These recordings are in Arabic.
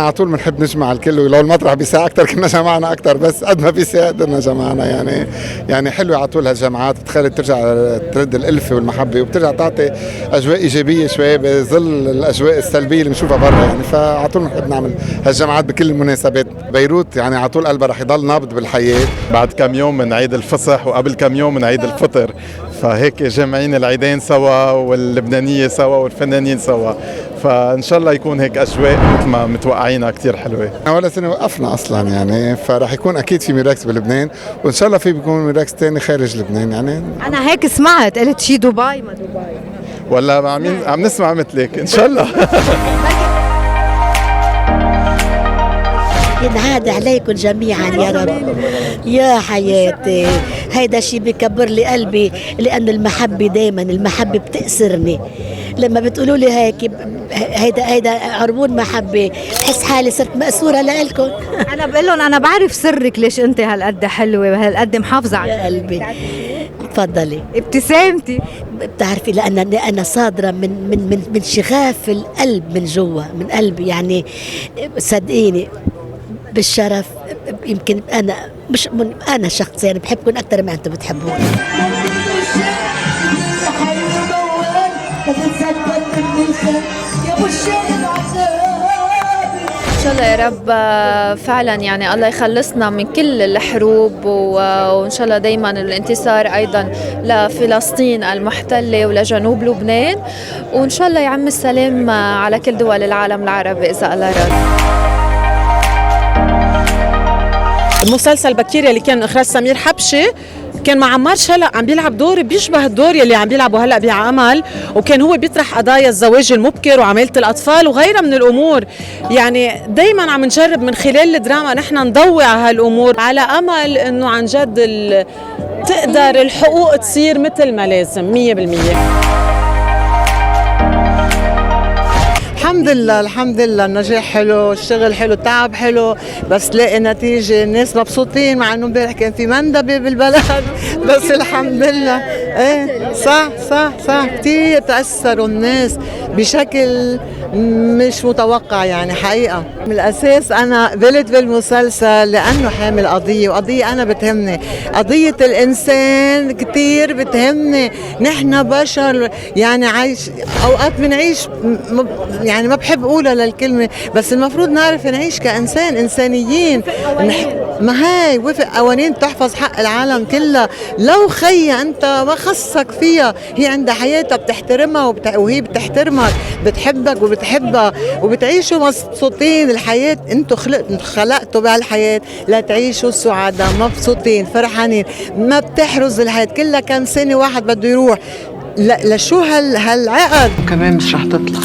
على طول بنحب نجمع الكل، ولو المطرح بيساع اكثر كنا جمعنا اكثر، بس قد ما بيساع قدرنا جمعنا. يعني حلوه على طول هالجمعات، بتخلي ترجع ترد الالفه والمحبه، وبترجع تعطي اجواء ايجابيه شوي بظل الاجواء السلبيه اللي بنشوفها برا. يعني فعلى طول بنحب نعمل هالجمعات بكل المناسبات. بيروت يعني على طول قلبها رح يضل نابض بالحياه. بعد كم يوم من عيد الفصح وقبل كم يوم من عيد الفطر، فهيك جامعين العيدين سوا، واللبنانيه سوا والفنانين سوا، فان شاء الله يكون هيك اجواء مثل ما متوقعينها كثير حلوه. ولا سنه وقفنا اصلا يعني، فراح يكون اكيد في ميراكس بلبنان، وان شاء الله في بيكون ميراكس ثاني خارج لبنان. يعني انا هيك سمعت، قلت شي دبي ما دبي، ولا عم نسمع مثلك ان شاء الله. ينعاد عليكم جميعا يا رب. يا حياتي، هيدا شي بكبر لي قلبي، لأن المحبة دايما المحبة بتأسرني. لما بتقولوا لي هيك هيدا عربون محبة، بحس حالي صرت مأسورة لإلكم. انا بقول لهم انا بعرف سرك ليش انت هالقد حلوه وهالقد محافظه على يا قلبي تفضلي. ابتسامتي. بتعرفي لأن أنا صادرة من شغاف القلب من جوا، من قلبي يعني. صدقيني بالشرف، يمكن أنا مش أنا شخصيا بحبكم أكثر ما أنتم بتحبوني. إن شاء الله يا رب فعلا يعني الله يخلصنا من كل الحروب، وإن شاء الله دايما الانتصار أيضا لفلسطين المحتلة ولجنوب لبنان، وإن شاء الله يعم السلام على كل دول العالم العربي إذا الله راد. المسلسل بكير اللي كان إخراج سمير حبشي كان مع عمار شلق عم بيلعب دور بيشبه الدور يلي عم بيلعبه هلا بعمل، وكان هو بيطرح قضايا الزواج المبكر وعمالة الأطفال وغيرها من الأمور. يعني دايما عم نجرب من خلال الدراما نحن نضوي على هالأمور، على أمل إنه عن جد تقدر الحقوق تصير مثل ما لازم 100%. الحمد لله الحمد لله، النجاح حلو، الشغل حلو، التعب حلو، بس لاقي نتيجة، الناس مبسوطين، مع انه امبارح كان في مندبة بالبلد بس الحمد لله. ايه صح كتير تأثروا الناس بشكل مش متوقع يعني حقيقة. من الأساس أنا قبلت بالمسلسل لأنه حامل قضية، وقضية أنا بتهمني، قضية الإنسان كتير بتهمني. نحن بشر يعني عايش أوقات بنعيش يعني ما بحب أقولها للكلمة، بس المفروض نعرف نعيش كإنسان، إنسانيين. ما هاي وفق قوانين تحفظ حق العالم كلها. لو خيّة أنت ما خصك فيها، هي عندها حياتها بتحترمها وهي بتحترمك، بتحبك وبتحبها، وبتعيشوا مبسوطين. الحياة انتوا خلقتوا بهالحياة لتعيشوا سعداء مبسوطين فرحانين، ما بتحرز الحياة كلها كم سنة واحد بده يروح. لشو هالعقد؟ كمان مش رح تطلع.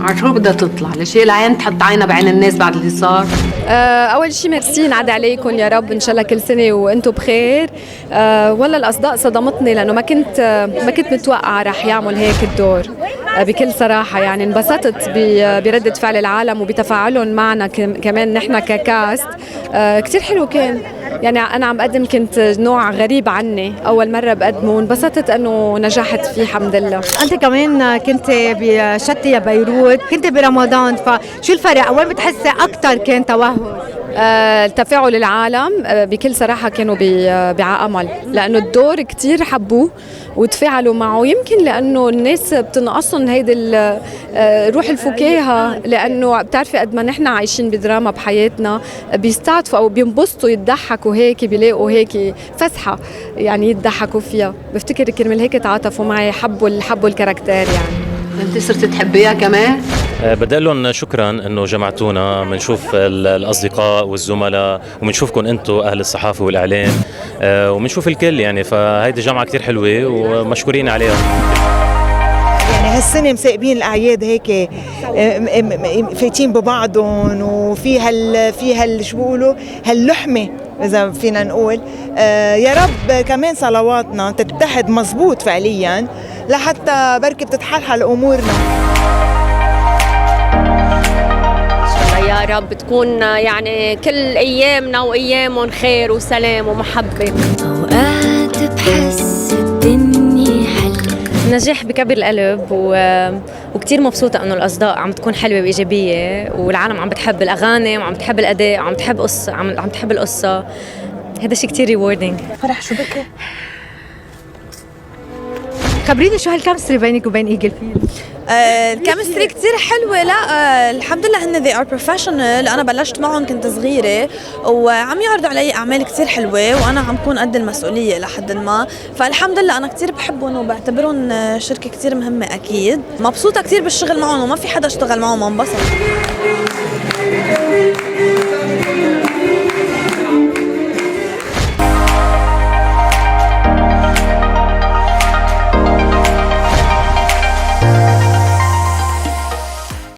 عشو بدها تطلع؟ لشي العين تحط عينها بعين الناس بعد اللي صار؟ أول شيء ميرسي، ينعاد عليكم يا رب إن شاء الله كل سنة وأنتم بخير. والله الأصداء صدمتني، لأنه ما كنت متوقعة رح يعمل هيك الدور بكل صراحة. يعني انبسطت بردة فعل العالم وبتفاعلهم معنا كمان نحن ككاست. كتير حلو كان. يعني أنا عم بقدم كنت نوع غريب عني، أول مرة بقدمه، وانبسطت أنه نجحت فيه الحمد لله. انت كمان كنت بشتي يا بيروت، كنت برمضان، فشو الفرق؟ وين بتحسي اكثر كان توهج؟ تفاعل العالم بكل صراحة كانوا بعمل، لأنه الدور كتير حبوه وتفاعلوا معه. يمكن لأنه الناس بتنقصهم هيدي روح الفكاهة، لأنه بتعرفي قد ما نحن عايشين بدراما بحياتنا، بيستعطفوا أو بينبسطوا يضحكوا هيك، بيلاقوا هيك فسحة يعني يضحكوا فيها. بفتكر كرمال هيك تعاطفوا معي، حبوا الكاركتير. يعني انت صرت تحبيها كمان؟ بدي لهم شكرا انه جمعتونا، بنشوف الاصدقاء والزملاء، وبنشوفكم انتم اهل الصحافه والاعلام، وبنشوف الكل. يعني فهيدي جامعه كثير حلوه ومشكورين عليها. يعني هالسنه مساقبين الاعياد هيك فايتين ببعضهم، وفي شو بيقولوا هاللحمه اذا فينا نقول. يا رب كمان صلواتنا تتحد مزبوط فعليا لحتى بركي بتتحلحل امورنا. يا رب تكون يعني كل ايامنا وايامهم خير وسلام ومحبه. اوقات بحس الدنيا حلوه، النجاح بكبر القلب وكتير مبسوطة إنه الأصداء عم تكون حلوة وإيجابية، والعالم عم بتحب الأغاني وعم بتحب الأداء وعم تحب عم تحب القصة. هذا شيء كتير ريوردينج. فرح شو بك؟ خبريني شو هالكيمستري بينك وبين ايجل فيلد؟ الكيمستري كتير حلوة. لا الحمد لله هن they are professional. أنا بلشت معهم كنت صغيرة وعم يعرضوا علي أعمال كتير حلوة وأنا عم كون قد المسؤولية لحد ما، فالحمد لله أنا كتير بحبهم وبعتبرهم شركة كتير مهمة. أكيد مبسوطة كتير بالشغل معهم وما في حدا اشتغل معهم وانبسط.